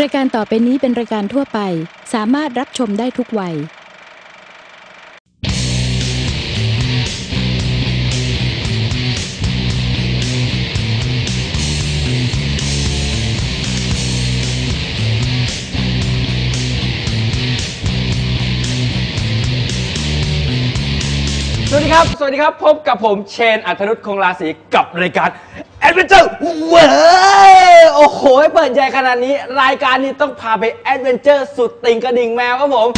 รายการต่อไปนี้เป็นรายการทั่วไปสามารถรับชมได้ทุกวัยสวัสดีครับพบกับผมเชนอัธนุชคงราศีกับรายการแอดเวนเจอร์เว้ยโอ้โหเปิดใหญ่ขนาดนี้รายการนี้ต้องพาไปแอดเวนเจอร์สุดติ่งกระดิ่งแมวครับผม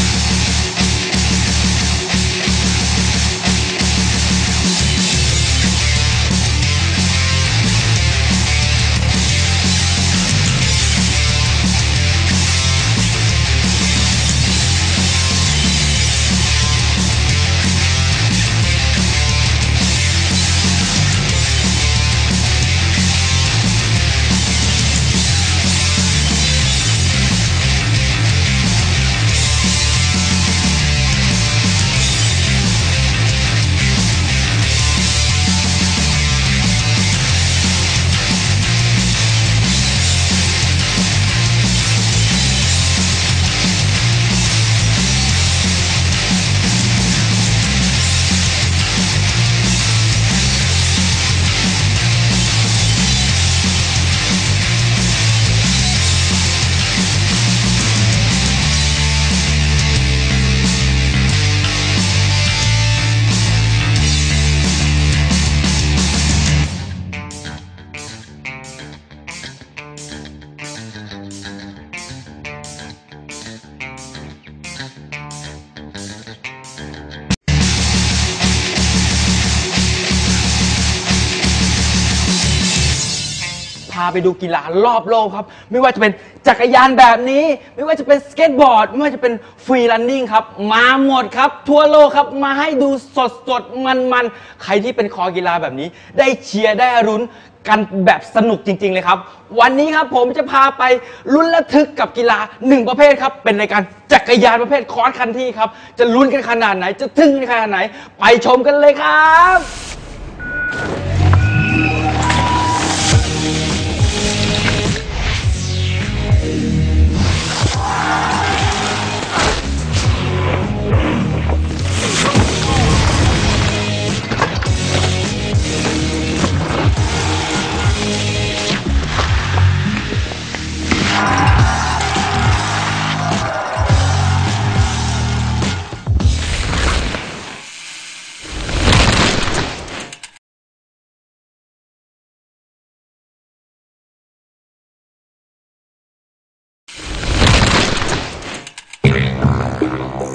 พาไปดูกีฬารอบโลกครับไม่ว่าจะเป็นจักรยานแบบนี้ไม่ว่าจะเป็นสเก็ตบอร์ดไม่ว่าจะเป็นฟรีรันนิ่งครับมาหมดครับทั่วโลกครับมาให้ดูสดมันใครที่เป็นคอกีฬาแบบนี้ได้เชียร์ได้รุ้นกันแบบสนุกจริงๆเลยครับวันนี้ครับผมจะพาไปลุ้นระทึกกับกีฬา1ประเภทครับเป็นรายการจักรยานประเภทคอร์สคันที่ครับจะลุ้นกันขนาดไหนจะทึ่งกันขนาดไหนไปชมกันเลยครับ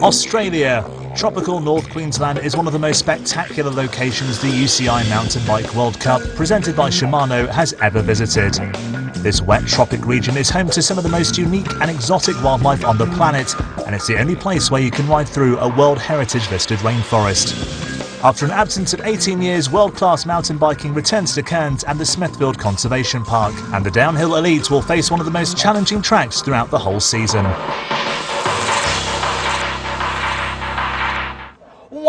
Australia. Tropical North Queensland is one of the most spectacular locations the UCI Mountain Bike World Cup, presented by Shimano, has ever visited. This wet tropic region is home to some of the most unique and exotic wildlife on the planet, and it's the only place where you can ride through a World Heritage listed rainforest. After an absence of 18 years, world-class mountain biking returns to Cairns and the Smithfield Conservation Park, and the downhill elites will face one of the most challenging tracks throughout the whole season.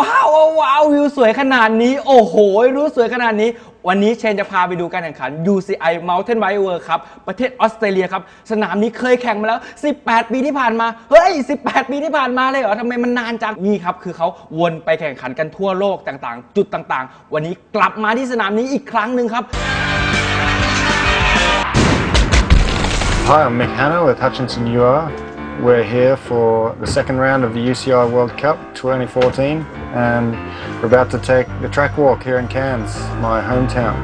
ว้าววิวสวยขนาดนี้โอ้โหรู้สวยขนาดนี้วันนี้เชนจะพาไปดูการแข่งขัน UCI Mountain Bike World ครับประเทศออสเตรเลียครับสนามนี้เคยแข่งมาแล้ว18ปีที่ผ่านมาเฮ้ย18ปีที่ผ่านมาเลยเหรอทำไมมันนานจังนี่ครับคือเขาวนไปแข่งขันกันทั่วโลกต่างๆจุดต่างๆวันนี้กลับมาที่สนามนี้อีกครั้งหนึ่งครับ Hi, I'm Mick Hanna with Hutchinson UR. We're here for the second round of the UCI World Cup 2014 and we're about to take the track walk here in Cairns, my hometown.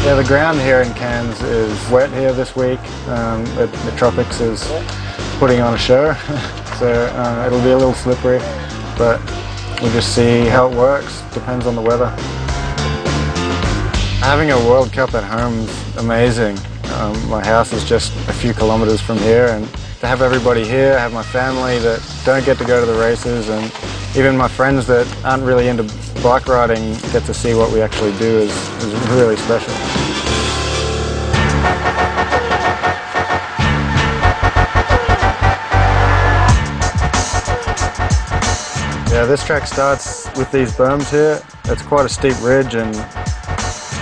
Yeah, the ground here in Cairns is wet here this week. The tropics is putting on a show, so it'll be a little slippery, but we'll just see how it works, depends on the weather. Having a World Cup at home is amazing. My house is just a few kilometres from here, and to have everybody here, I have my family that don't get to go to the races, and even my friends that aren't really into bike riding get to see what we actually do is really special. Yeah, this track starts with these berms here. It's quite a steep ridge and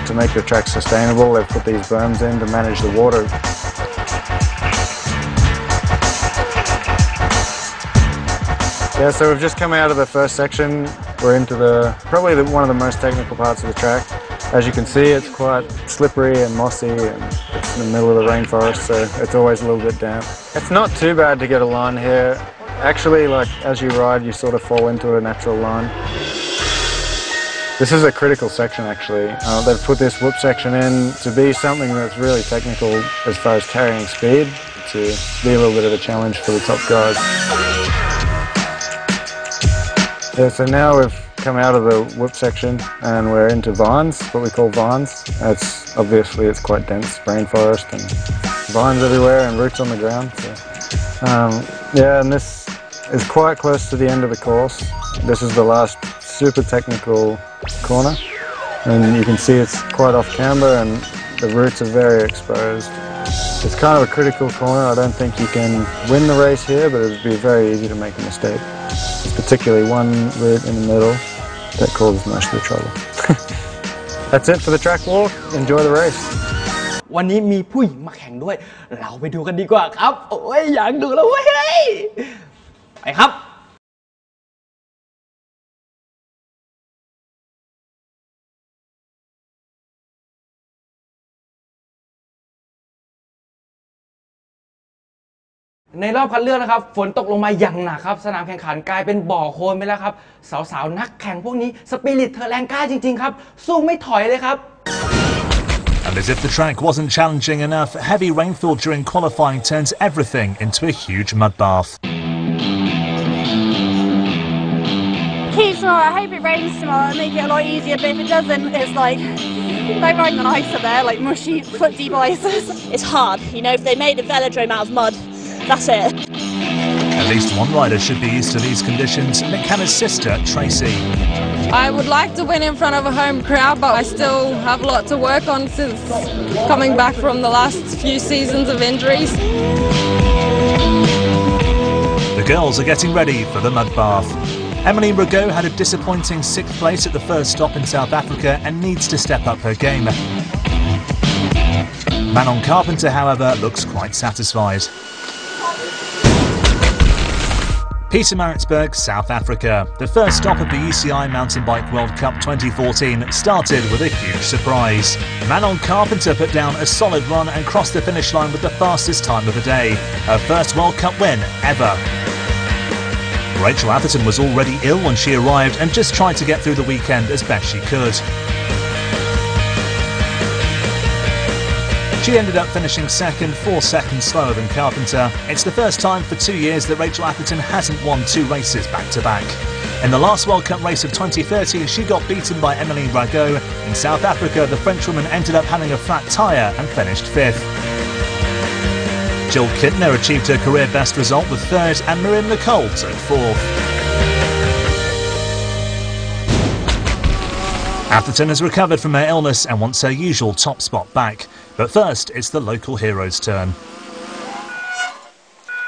to make the track sustainable, they've put these berms in to manage the water. Yeah, so we've just come out of the first section. We're into probably one of the most technical parts of the track. As you can see, it's quite slippery and mossy, and it's in the middle of the rainforest, so it's always a little bit damp. It's not too bad to get a line here. Actually, like, as you ride, you sort of fall into a natural line. This is a critical section, actually. They've put this whoop section in to be something that's really technical as far as carrying speed, to be a little bit of a challenge for the top guys. Yeah, so now we've come out of the whoop section and we're into vines, what we call vines. It's quite dense rainforest and vines everywhere and roots on the ground. So, yeah, and this is quite close to the end of the course. This is the last super technical corner, and you can see it's quite off camber and the roots are very exposed. It's kind of a critical corner. I don't think you can win the race here, but it would be very easy to make a mistake. There's particularly one route in the middle that causes most of the trouble. That's it for the track walk. Enjoy the race. วันนี้มีผู้หญิงมาแข่งด้วยเราไปดูกันดีกว่าครับโอ้ยอยากดูแล้วเว้ยไปครับในรอบคัดเลือกนะครับฝนตกลงมาอย่างหนักครับสนามแข่งขันกลายเป็นบ่อโคลนไปแล้วครับสาวๆนักแข่งพวกนี้สปิริตเธอแรงกล้าจริงๆครับสู้ไม่ถอยเลยครับ And as if the track wasn't challenging enough, heavy rainfall during qualifying turns everything into a huge mud bath. I hope it rains tomorrow and make it a lot easier, but if it doesn't, it's like riding on ice up there, like mushy, foot-deep ice. It's hard, you know, if they made a velodrome out of mud, that's it. At least one rider should be used to these conditions, McKenna's sister, Tracy. I would like to win in front of a home crowd, but I still have a lot to work on since coming back from the last few seasons of injuries. The girls are getting ready for the mud bath. Emily Rago had a disappointing 6th place at the first stop in South Africa and needs to step up her game. Manon Carpenter, however, looks quite satisfied. Pietermaritzburg, South Africa. The first stop of the UCI Mountain Bike World Cup 2014 started with a huge surprise. Manon Carpenter put down a solid run and crossed the finish line with the fastest time of the day. Her first World Cup win ever. Rachel Atherton was already ill when she arrived and just tried to get through the weekend as best she could. She ended up finishing second, 4 seconds slower than Carpenter. It's the first time for 2 years that Rachel Atherton hasn't won 2 races back-to-back. In the last World Cup race of 2030, she got beaten by Emily Rago. In South Africa, the Frenchwoman ended up having a flat tyre and finished 5th. Jill Kittner achieved her career best result with 3rd and Miriam Nicole took 4th. Atherton has recovered from her illness and wants her usual top spot back. But first, it's the local hero's turn.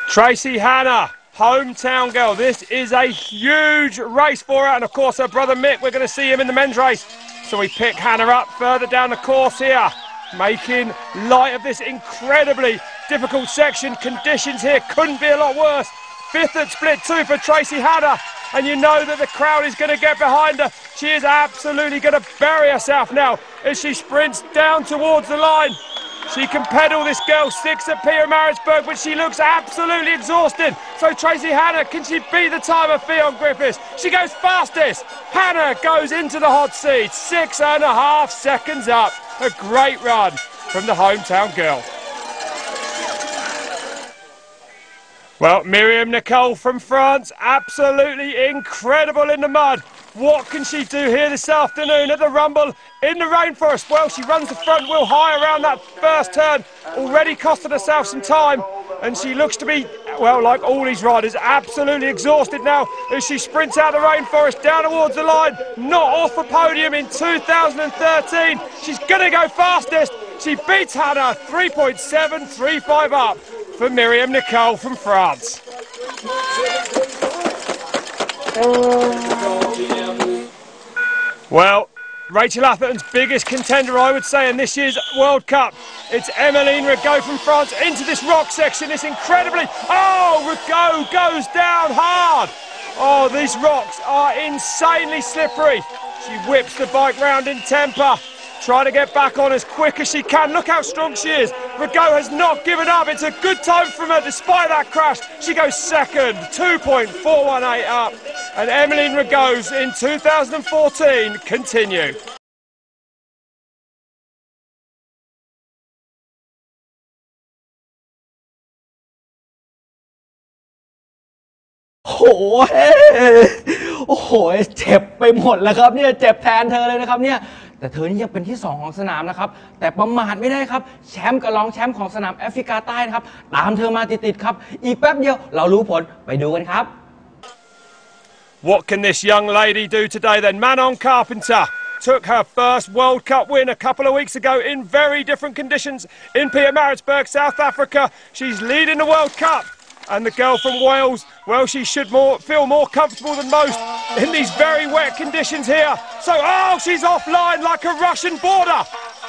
Tracy Hannah, hometown girl. This is a huge race for her, and of course her brother Mick, we're going to see him in the men's race. So we pick Hannah up further down the course here, making light of this incredibly difficult section. Conditions here couldn't be a lot worse. 5th at split 2 for Tracy Hannah, and you know that the crowd is going to get behind her. She is absolutely going to bury herself now as she sprints down towards the line. She can pedal, this girl, 6th at Pietermaritzburg, but she looks absolutely exhausted. So Tracy Hannah, can she beat the time of Fionn Griffiths? She goes fastest. Hannah goes into the hot seat, 6.5 seconds up. A great run from the hometown girl. Well, Miriam Nicole from France, absolutely incredible in the mud. What can she do here this afternoon at the Rumble in the rainforest? Well, she runs the front wheel high around that first turn, already costed herself some time, and she looks to be, well, like all these riders, absolutely exhausted now as she sprints out the rainforest down towards the line, not off the podium in 2013. She's going to go fastest. She beats Hannah 3.735 up for Miriam Nicole from France. Well, Rachel Atherton's biggest contender, I would say, in this year's World Cup. It's Emmeline Rigaud from France into this rock section. It's incredibly... Oh, Rigaud goes down hard. Oh, these rocks are insanely slippery. She whips the bike round in temper, trying to get back on as quick as she can. Look how strong she is. Rigaud has not given up. It's a good time from her despite that crash. She goes second, 2.418 up. And Emmeline Rigaud's in 2014 continue.โอ้โหเจ็บไปหมดแล้วครับเนี่ยเจ็บแทนเธอเลยนะครับเนี่ยแต่เธอนี่ยังเป็นที่2ของสนามนะครับแต่ประมาทไม่ได้ครับแชมป์กับรองแชมป์ของสนามแอฟริกาใต้นะครับตามเธอมาติดๆครับอีกแป๊บเดียวเรารู้ผลไปดูกันครับ What can this young lady do today then? Manon Carpenter took her first World Cup win a couple of weeks ago in very different conditions in Pietermaritzburg, South Africa. She's leading the World Cup. And the girl from Wales, well, she should feel more comfortable than most in these very wet conditions here. So, oh, she's offline like a Russian border.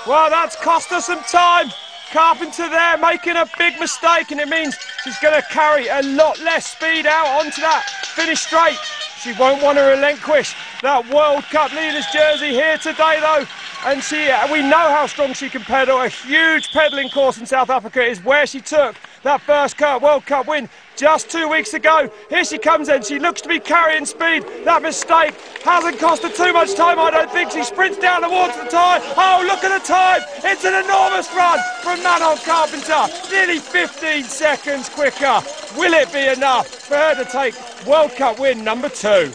Well, that's cost her some time. Carpenter there making a big mistake, and it means she's going to carry a lot less speed out onto that finish straight. She won't want to relinquish that World Cup leader's jersey here today, though. And we know how strong she can pedal. A huge pedalling course in South Africa is where she took that first World Cup win just 2 weeks ago. Here she comes in. She looks to be carrying speed. That mistake hasn't cost her too much time, I don't think. She sprints down towards the time. Oh, look at the time. It's an enormous run from Manon Carpenter. Nearly 15 seconds quicker. Will it be enough for her to take World Cup win number 2?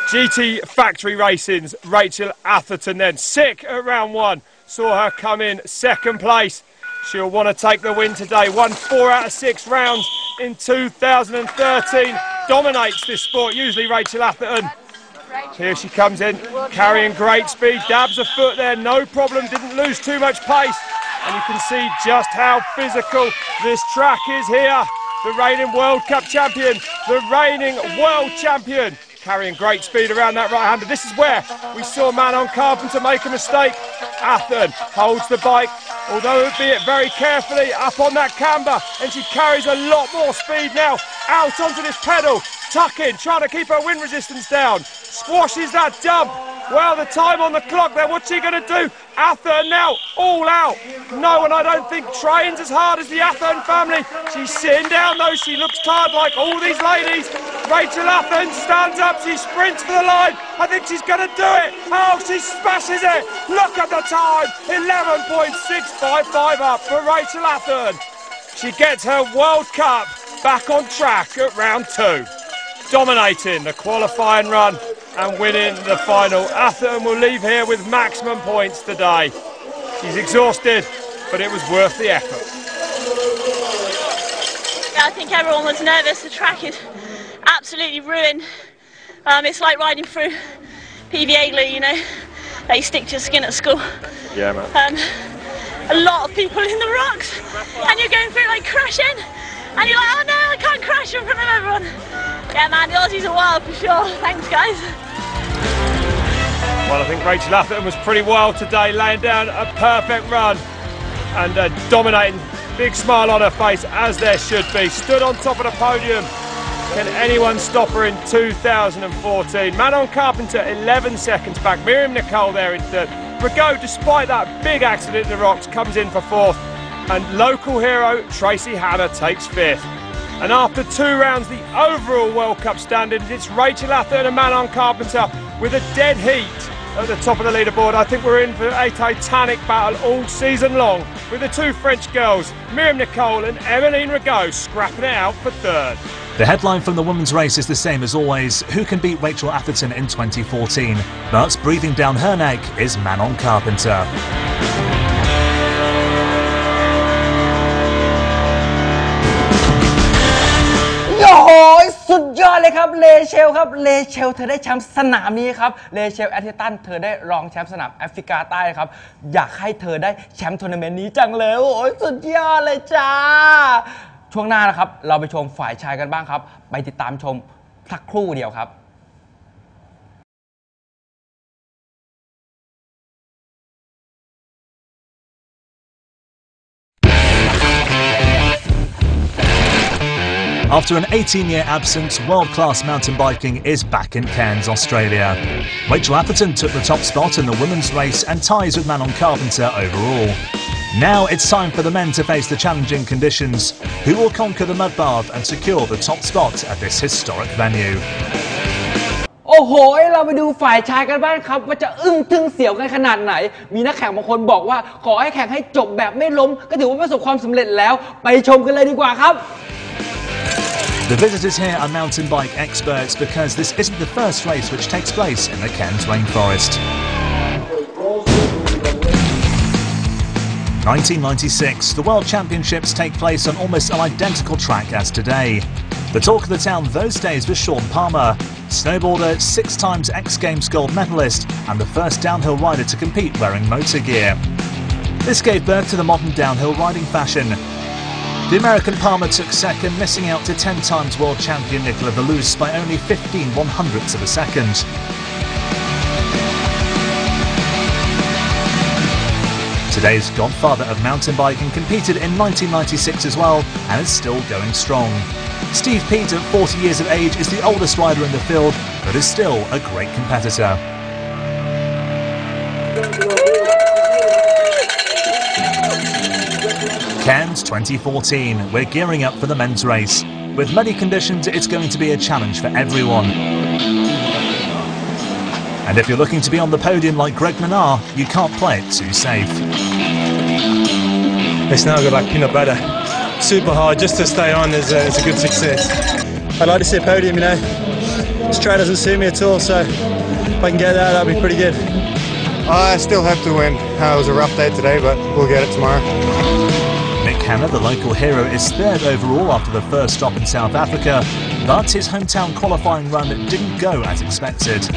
GT Factory Racing's Rachel Atherton then, sick at round 1. Saw her come in second place. She'll want to take the win today. Won 4 out of 6 rounds in 2013. Dominates this sport, usually Rachel Atherton. Here she comes in, carrying great speed. Dabs a foot there, no problem. Didn't lose too much pace. And you can see just how physical this track is here. The reigning World Cup champion, the reigning world champion. Carrying great speed around that right-hander. This is where we saw Manon Carpenter make a mistake. Atherton holds the bike, although be it very carefully, up on that camber, and she carries a lot more speed now out onto this pedal. Tuck in, trying to keep her wind resistance down. Squashes that jump. Well, the time on the clock there, what's she going to do? Atherton now, all out. No, and I don't think trains as hard as the Atherton family. She's sitting down though, she looks tired like all these ladies. Rachel Atherton stands up, she sprints for the line. I think she's going to do it. Oh, she smashes it. Look at the time, 11.655 up for Rachel Atherton. She gets her World Cup back on track at round 2. Dominating the qualifying run and winning the final. Atherton will leave here with maximum points today. She's exhausted, but it was worth the effort. Yeah, I think everyone was nervous. The track is absolutely ruined. It's like riding through PVA glue, you know. They stick to your skin at school. Yeah, man. A lot of people in the rocks, and you're going through like crashing, and you're like, oh no, I can't crash in front of everyone. Yeah, man, the Aussies are wild for sure. Thanks, guys. Well, I think Rachel Atherton was pretty wild today, laying down a perfect run and dominating. Big smile on her face, as there should be. Stood on top of the podium. Can anyone stop her in 2014? Manon Carpenter, 11 seconds back. Miriam Nicole there in 3rd. Rigaud, despite that big accident in the rocks, comes in for 4th. And local hero Tracy Hanna takes 5th. And after 2 rounds, the overall World Cup standings, it's Rachel Atherton and Manon Carpenter with a dead heat at the top of the leaderboard. I think we're in for a titanic battle all season long, with the 2 French girls, Miriam Nicole and Emmeline Rigaud, scrapping it out for 3rd. The headline from the women's race is the same as always: who can beat Rachel Atherton in 2014? But breathing down her neck is Manon Carpenter.สุดยอดเลยครับเลเชลครับเลเชลเธอได้แชมป์สนามนี้ครับเลเชลแอตติตันเธอได้รองแชมป์สนามแอฟริกาใต้ครับอยากให้เธอได้แชมป์ทัวร์นาเมนต์นี้จังเลยโอ้ยสุดยอดเลยจ้าช่วงหน้านะครับเราไปชมฝ่ายชายกันบ้างครับไปติดตามชมสักครู่เดียวครับ After an 18-year absence, world-class mountain biking is back in Cairns, Australia. Rachel Atherton took the top spot in the women's race and ties with Manon Carpenter overall. Now it's time for the men to face the challenging conditions. Who will conquer the mud bath and secure the top spot at this historic venue? โอ้โหเราไปดูฝ่ายชายกันบ้างครับว่าจะอึ้งทึ่งเสียวกันขนาดไหนมีนักแข่งบางคนบอกว่าขอให้แข่งให้จบแบบไม่ล้มก็ถือว่าประสบความสำเร็จแล้วไปชมกันเลยดีกว่าครับ The visitors here are mountain bike experts because this isn't the first race which takes place in the Cairns rainforest. 1996, the World Championships take place on almost an identical track as today. The talk of the town those days was Sean Palmer, snowboarder, 6 times X Games gold medalist and the first downhill rider to compete wearing motor gear. This gave birth to the modern downhill riding fashion. The American Palmer took second, missing out to 10 times world champion Nicola Velouz by only 15/100ths of a second. Today's godfather of mountain biking competed in 1996 as well and is still going strong. Steve Peat, at 40 years of age, is the oldest rider in the field, but is still a great competitor. Cairns 2014, we're gearing up for the men's race. With muddy conditions, it's going to be a challenge for everyone. And if you're looking to be on the podium like Greg Minnaar, you can't play it too safe. It's now got like peanut butter. Super hard just to stay on is a good success. I'd like to see a podium, you know. This trail doesn't suit me at all, so if I can get that, that'll be pretty good. I still have to win. It was a rough day today, but we'll get it tomorrow. Mick Hanna, the local hero, is third overall after the first stop in South Africa, but his hometown qualifying run didn't go as expected.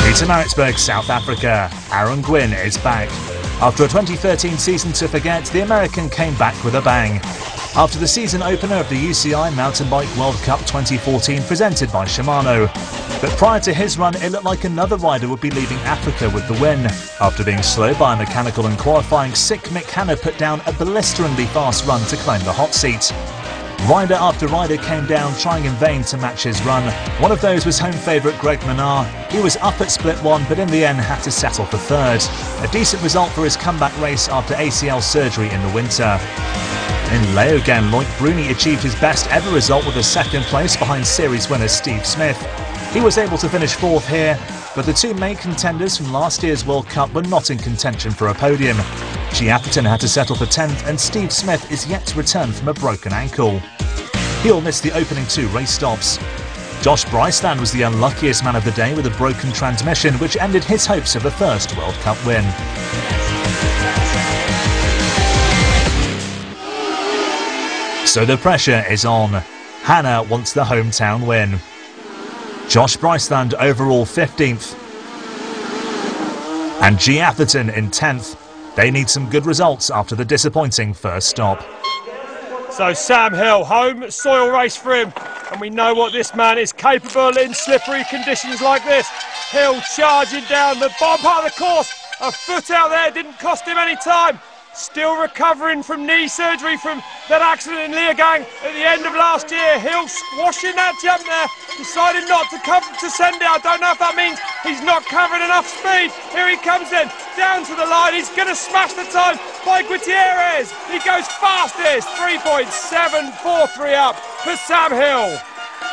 Pietermaritzburg, South Africa. Aaron Gwyn is back. After a 2013 season to forget, the American came back with a bang. After the season opener of the UCI Mountain Bike World Cup 2014 presented by Shimano. But prior to his run, it looked like another rider would be leaving Africa with the win. After being slowed by a mechanical and qualifying, sick Mick Hanna put down a blisteringly fast run to claim the hot seat. Rider after rider came down, trying in vain to match his run. One of those was home favourite Greg Minnaar. He was up at split one, but in the end had to settle for third. A decent result for his comeback race after ACL surgery in the winter. In Leogang, Loic Bruni achieved his best ever result with a second place behind series winner Steve Smith. He was able to finish fourth here, but the two main contenders from last year's World Cup were not in contention for a podium. G. Atherton had to settle for 10th and Steve Smith is yet to return from a broken ankle. He'll miss the opening 2 race stops. Josh Bryceland was the unluckiest man of the day with a broken transmission, which ended his hopes of a first World Cup win. So the pressure is on. Hanna wants the hometown win. Josh Bryceland overall 15th. And G. Atherton in 10th. They need some good results after the disappointing first stop. So Sam Hill, home soil race for him, and we know what this man is capable in slippery conditions like this. Hill charging down the bottom part of the course, a foot out there, didn't cost him any time. Still recovering from knee surgery from that accident in Leogang at the end of last year. Hill squashing that jump there, decided not to send it. I don't know if that means he's not covering enough speed. Here he comes in, down to the line. He's going to smash the time by Gutierrez. He goes fastest, 3.743 up for Sam Hill.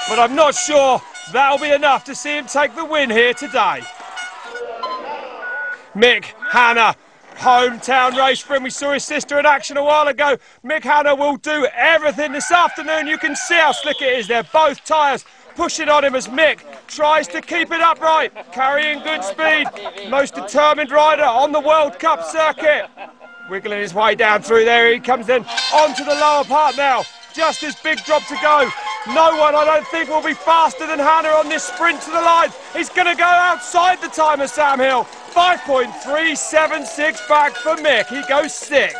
But I'm not sure that'll be enough to see him take the win here today. Mick Hanna. Hometown race for him. We saw his sister in action a while ago. Mick Hanna will do everything this afternoon. You can see how slick it is. They're both tyres pushing on him as Mick tries to keep it upright, carrying good speed. Most determined rider on the World Cup circuit. Wiggling his way down through there. He comes in onto the lower part now. Just his big drop to go. No one, I don't think, will be faster than Hanna on this sprint to the line. He's going to go outside the time of Sam Hill. 5.376 back for Mick. He goes 6th.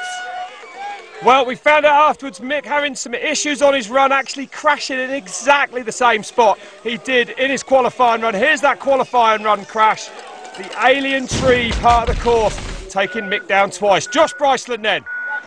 Well, we found out afterwards Mick having some issues on his run, actually crashing in exactly the same spot he did in his qualifying run. Here's that qualifying run crash. the alien tree part of the course, taking Mick down twice. Josh Bryceland then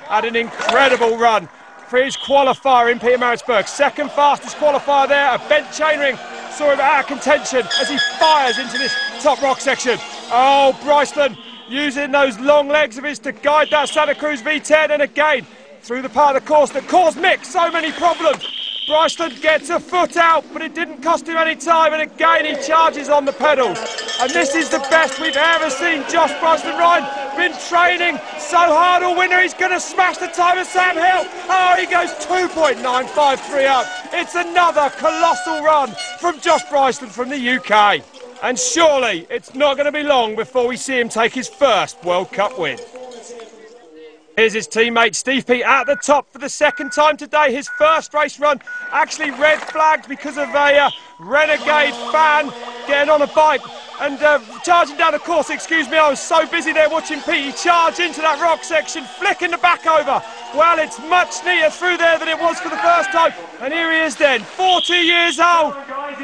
had an incredible run for his qualifier in Petermaritzburg. Second fastest qualifier there, a bent chainring. Saw him out of contention as he fires into this top rock section. Oh, Bryceland using those long legs of his to guide that Santa Cruz V10, and again through the part of the course that caused Mick so many problems. Bryceland gets a foot out, but it didn't cost him any time, and again he charges on the pedals. And this is the best we've ever seen Josh Bryceland ride. Been training so hard all winter, he's going to smash the time of Sam Hill. Oh, he goes 2.953 up. It's another colossal run from Josh Bryceland from the UK. And surely it's not going to be long before we see him take his first World Cup win. Here's his teammate Steve Peat at the top for the second time today. His first race run actually red flagged because of a renegade fan getting on a bike and charging down the course. Excuse me, I was so busy there watching Pete charge into that rock section, flicking the back over. Well, it's much neater through there than it was for the first time. And here he is then, 40 years old.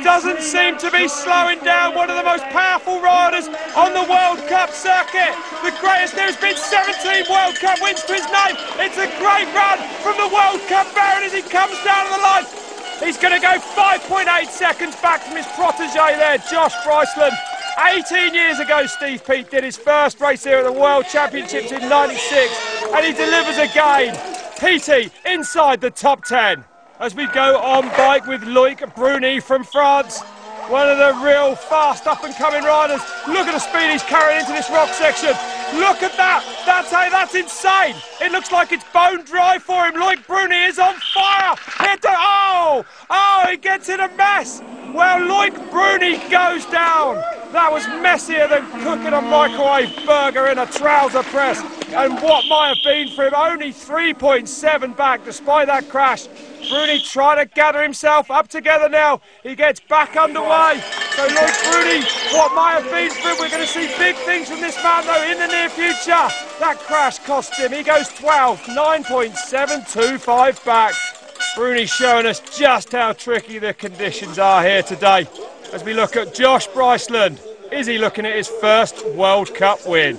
Doesn't seem to be slowing down. One of the most powerful riders on the World Cup circuit. The greatest. There's been 17 World Cup wins to his name. It's a great run from the World Cup Baron as he comes down the line. He's going to go 5.8 seconds back from his protege there, Josh Bryceland. 18 years ago, Steve Peat did his first race here at the World Championships in '96, and he delivers again. Petey inside the top 10. As we go on bike with Loic Bruni from France, one of the real fast up-and-coming riders. Look at the speed he's carrying into this rock section. Look at that. That's insane. It looks like it's bone dry for him. Loic Bruni is on fire. He gets in a mess. Well, Loic Bruni goes down. That was messier than cooking a microwave burger in a trouser press. And what might have been for him, only 3.7 back despite that crash. Bruni trying to gather himself up together now. He gets back underway. So Loic Bruni, what might have been for him, we're going to see big things from this man though in the near future. That crash cost him. He goes 12, 9.725 back. Bruni showing us just how tricky the conditions are here today. As we look at Josh Bryceland, is he looking at his first World Cup win?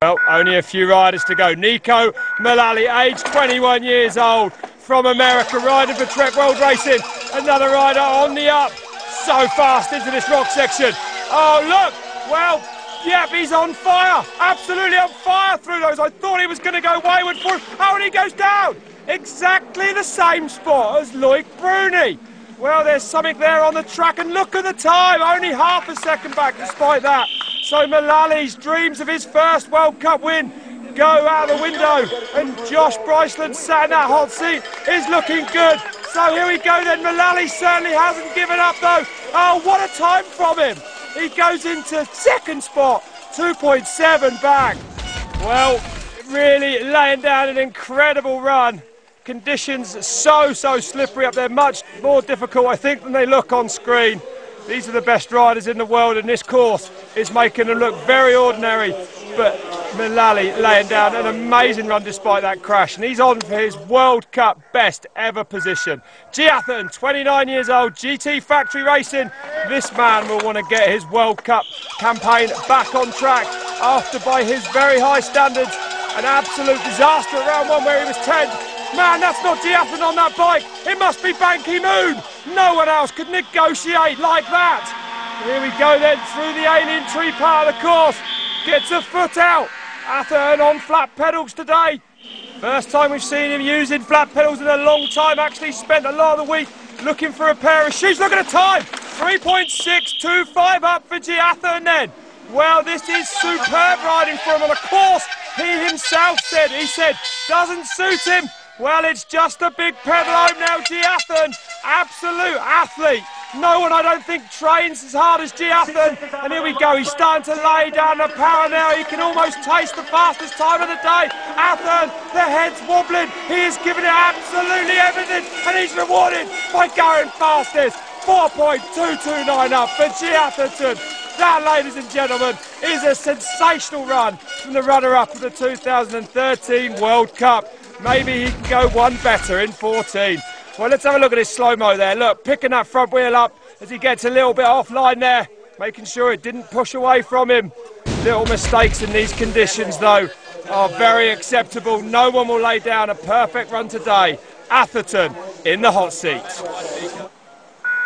Well, only a few riders to go. Nico Mullally, age 21 years old, from America, riding for Trek World Racing. Another rider on the up, so fast into this rock section. Oh, look, well, yep, he's on fire, absolutely on fire through those. I thought he was going to go wayward for him. Oh, and he goes down. Exactly the same spot as Loic Bruni. Well, there's something there on the track, and look at the time, only half a second back despite that. So Mullally's dreams of his first World Cup win go out the window, and Josh Bryceland sat in that hot seat is looking good. So here we go then. Mullally certainly hasn't given up though. Oh, what a time from him. He goes into second spot, 2.7 back. Well, really laying down an incredible run. Conditions so slippery up there, much more difficult I think than they look on screen. These are the best riders in the world, and this course is making them look very ordinary. But Mullally laying down an amazing run despite that crash, and he's on for his World Cup best ever position. Giathan, 29 years old, GT Factory Racing. This man will want to get his World Cup campaign back on track after, by his very high standards, an absolute disaster at round one where he was 10th. Man, that's not Giathan on that bike. It must be Ban Ki-moon. No one else could negotiate like that. Here we go then through the alien tree part of the course. Gets a foot out. Atherton on flat pedals today. First time we've seen him using flat pedals in a long time. Actually spent a lot of the week looking for a pair of shoes. Look at the time. 3.625 up for Giathan then. Well, this is superb riding for him on a course he himself said, doesn't suit him. Well, it's just a big pedal home now, Giathan. Absolute athlete. No one, I don't think, trains as hard as Giathan. And here we go, he's starting to lay down the power now. He can almost taste the fastest time of the day. Atherton, the head's wobbling. He is giving it absolutely everything. And he's rewarded by going fastest. 4.229 up for Giathan. That, ladies and gentlemen, is a sensational run from the runner-up of the 2013 World Cup. Maybe he can go one better in 14. Well, let's have a look at his slow-mo there. Look, picking that front wheel up as he gets a little bit offline there. making sure it didn't push away from him. Little mistakes in these conditions, though, are very acceptable. No one will lay down a perfect run today. Atherton in the hot seat.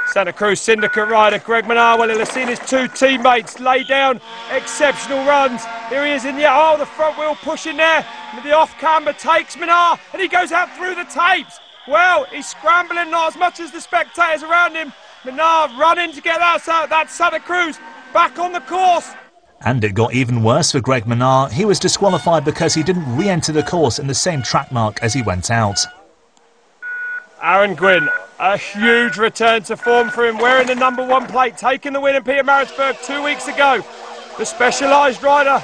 Santa Cruz Syndicate rider Greg Menard, well, he'll have seen his two teammates lay down exceptional runs. Here he is in the front wheel pushing there. The off-camber takes Menard, and he goes out through the tapes. Well, he's scrambling, not as much as the spectators around him. Menard running to get that Santa Cruz back on the course. And it got even worse for Greg Menard. He was disqualified because he didn't re-enter the course in the same track mark as he went out. Aaron Gwynn, a huge return to form for him, wearing the #1 plate, taking the win in Peter Maritzburg 2 weeks ago. The Specialised rider,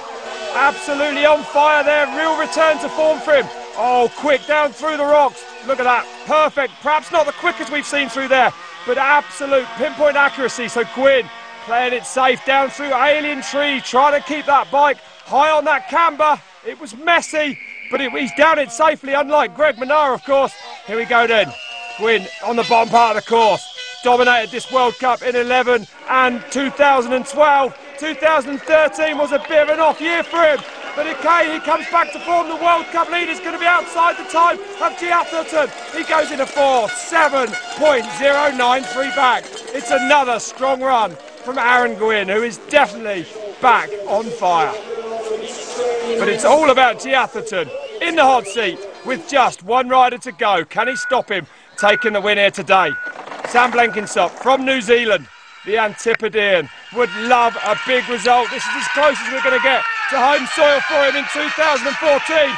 absolutely on fire there, real return to form for him. Oh, quick down through the rocks, look at that, perfect, perhaps not the quickest we've seen through there, but absolute pinpoint accuracy. So Gwynn playing it safe down through Alien Tree, trying to keep that bike high on that camber. It was messy, but he's down it safely, unlike Greg Menard, of course. Here we go then. Gwynn on the bottom part of the course. Dominated this World Cup in 11 and 2012. 2013 was a bit of an off year for him. But okay, he comes back to form. The World Cup lead is going to be outside the time of G. Atherton. He goes into 4:7.093 back. It's another strong run from Aaron Gwynn, who is definitely back on fire. But it's all about G. Atherton in the hot seat with just one rider to go. Can he stop him taking the win here today? Sam Blenkinsop from New Zealand, the Antipodean, would love a big result. This is as close as we're going to get to home soil for him in 2014.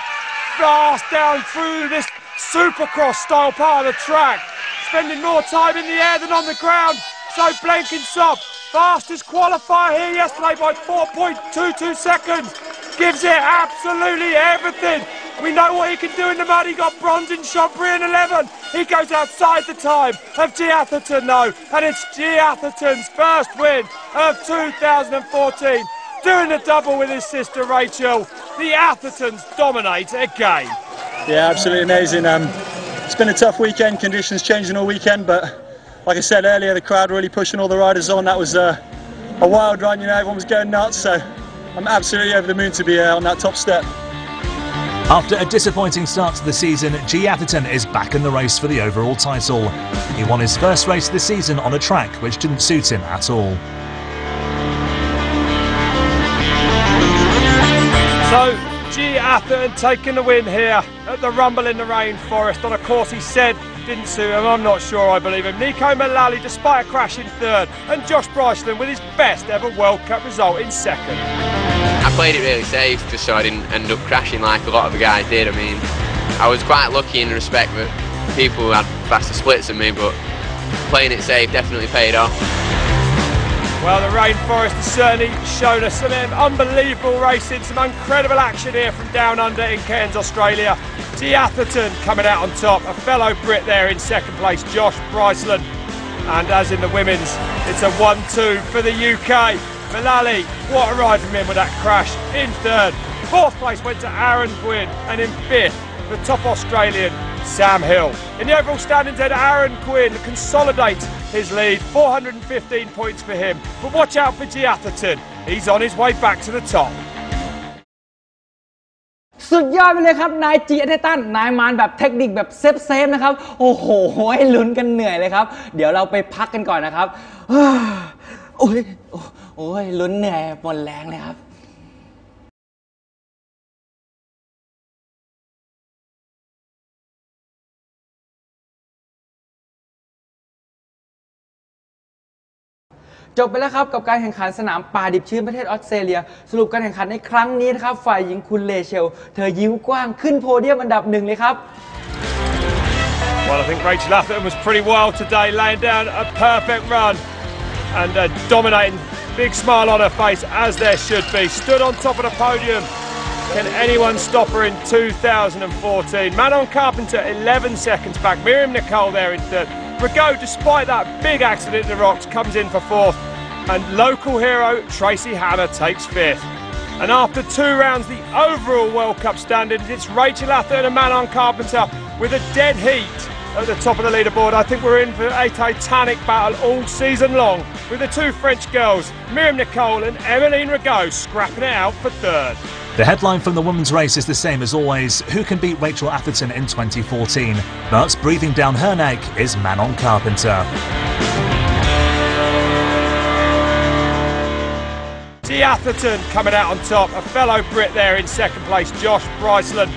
Fast down through this Supercross style part of the track, spending more time in the air than on the ground. So Blenkinsop, fastest qualifier here yesterday by 4.22 seconds. Gives it absolutely everything. We know what he can do in the mud. He got bronze in Chambry in 11. He goes outside the time of G. Atherton though, and it's G. Atherton's first win of 2014. Doing the double with his sister Rachel. The Athertons dominate again. Yeah, absolutely amazing. It's been a tough weekend, conditions changing all weekend, but like I said earlier, the crowd really pushing all the riders on. That was a wild run, you know, everyone was going nuts, so I'm absolutely over the moon to be on that top step. After a disappointing start to the season, G. Atherton is back in the race for the overall title. He won his first race of the season on a track which didn't suit him at all. So, G. Atherton taking the win here at the Rumble in the Rainforest on a course he said didn't suit him. I'm not sure I believe him. Nico Mullally despite a crash in third, and Josh Bryceland with his best ever World Cup result in second. I played it really safe just so I didn't end up crashing like a lot of the guys did. I mean, I was quite lucky in respect that people had faster splits than me, but playing it safe definitely paid off. Well, the Rainforest has certainly shown us some unbelievable racing, some incredible action here from down under in Cairns, Australia. G. Atherton coming out on top, a fellow Brit there in second place, Josh Bryceland. And as in the women's, it's a 1-2 for the UK. Mullally, what a ride from him with that crash in third. Fourth place went to Aaron Gwynn, and in fifth, the top Australian, Sam Hill. In the overall standings then, Aaron Gwynn consolidates his lead, 415 points for him. But watch out for G. Atherton, he's on his way back to the top. สุดยอดไปเลยครับนายจีอัตตันนายมารแบบเทคนิคแบบเซฟนะครับโอ้โหลุ้นกันเหนื่อยเลยครับเดี๋ยวเราไปพักกันก่อนนะครับโอ้ยลุ้นเหนื่อยหมดแรงเลยครับ จบไปแล้วครับกับการแข่งขันสนามป่าดิบชื้นประเทศออสเตรเลียสรุปการแข่งขันในครั้งนี้นะครับฝ่ายหญิงคุณเลเชลเธอยิ้มกว้างขึ้นโพเดียมอันดับ1เลยครับ Well, I think Rachel Atherton was pretty wild today, laying down a perfect run and dominating. Big smile on her face, as there should be. Stood on top of the podium. Can anyone stop her in 2014? Manon Carpenter 11 seconds back. Miriam Nicole there in third. Rigaud, despite that big accident in the rocks, comes in for fourth. And local hero Tracy Hanna takes fifth. And after 2 rounds, the overall World Cup standings, it's Rachel Atherton and Manon Carpenter with a dead heat at the top of the leaderboard. I think we're in for a titanic battle all season long, with the two French girls, Miriam Nicole and Emmeline Rigaud, scrapping it out for third. The headline from the women's race is the same as always: who can beat Rachel Atherton in 2014? But breathing down her neck is Manon Carpenter. Atherton coming out on top, a fellow Brit there in second place, Josh Bryceland.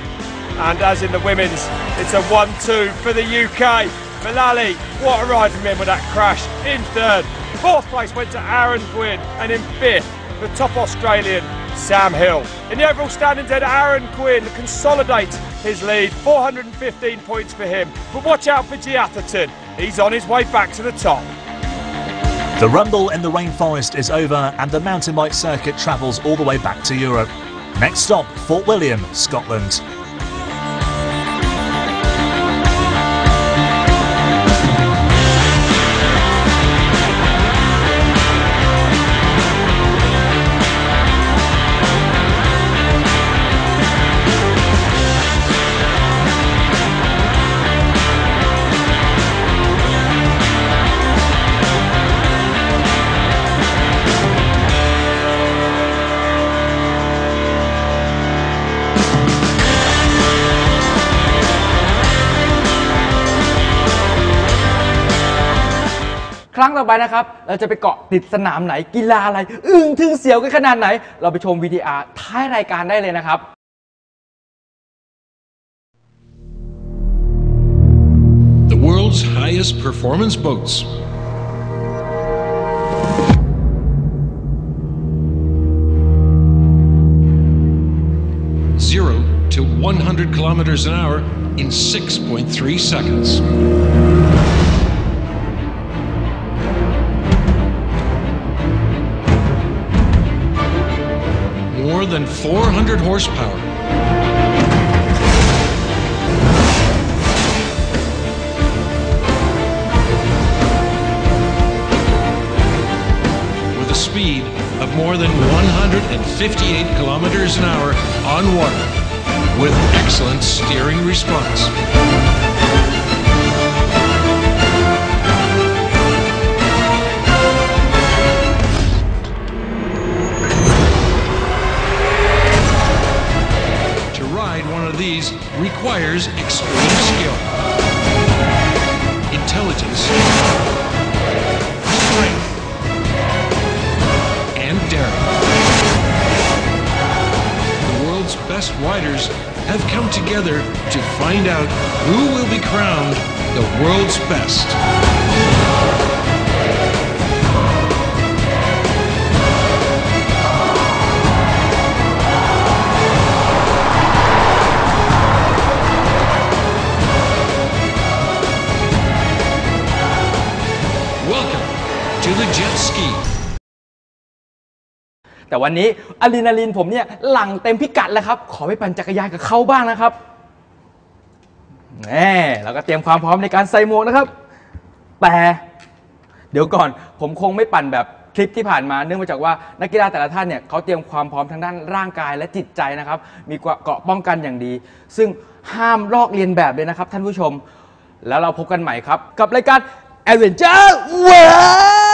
And as in the women's, it's a 1-2 for the UK. Malali, what a ride from him with that crash, in third. Fourth place went to Aaron Quinn, and in fifth, the top Australian, Sam Hill. In the overall standings then, Aaron Quinn consolidates his lead, 415 points for him. But watch out for Atherton, he's on his way back to the top. The rumble in the rainforest is over and the mountain bike circuit travels all the way back to Europe. Next stop, Fort William, Scotland.ครั้งต่อไปนะครับเราจะไปเกาะติดสนามไหนกีฬาอะไรอึ้งทึ่งเสียวกันขนาดไหนเราไปชม VTR ท้ายรายการได้เลยนะครับ The world's highest performance boats. Zero to 100 kilometers an hour in 6.3 seconds. More than 400 horsepower. With a speed of more than 158 kilometers an hour on water, with excellent steering response. These requires extreme skill, intelligence, strength, and daring. The world's best riders have come together to find out who will be crowned the world's best. To the jet ski. แต่วันนี้อะดรีนาลีนผมเนี่ยหลั่งเต็มพิกัดแล้วครับขอไปปั่นจักรยานกับเขาบ้างนะครับเราก็เตรียมความพร้อมในการใส่หมวกนะครับแต่เดี๋ยวก่อนผมคงไม่ปั่นแบบคลิปที่ผ่านมาเนื่องมาจากว่านักกีฬาแต่ละท่านเนี่ยเขาเตรียมความพร้อมทางด้านร่างกายและจิตใจนะครับมีเกราะป้องกันอย่างดีซึ่งห้ามลอกเลียนแบบเลยนะครับท่านผู้ชมแล้วเราพบกันใหม่ครับกับรายการ Adventure World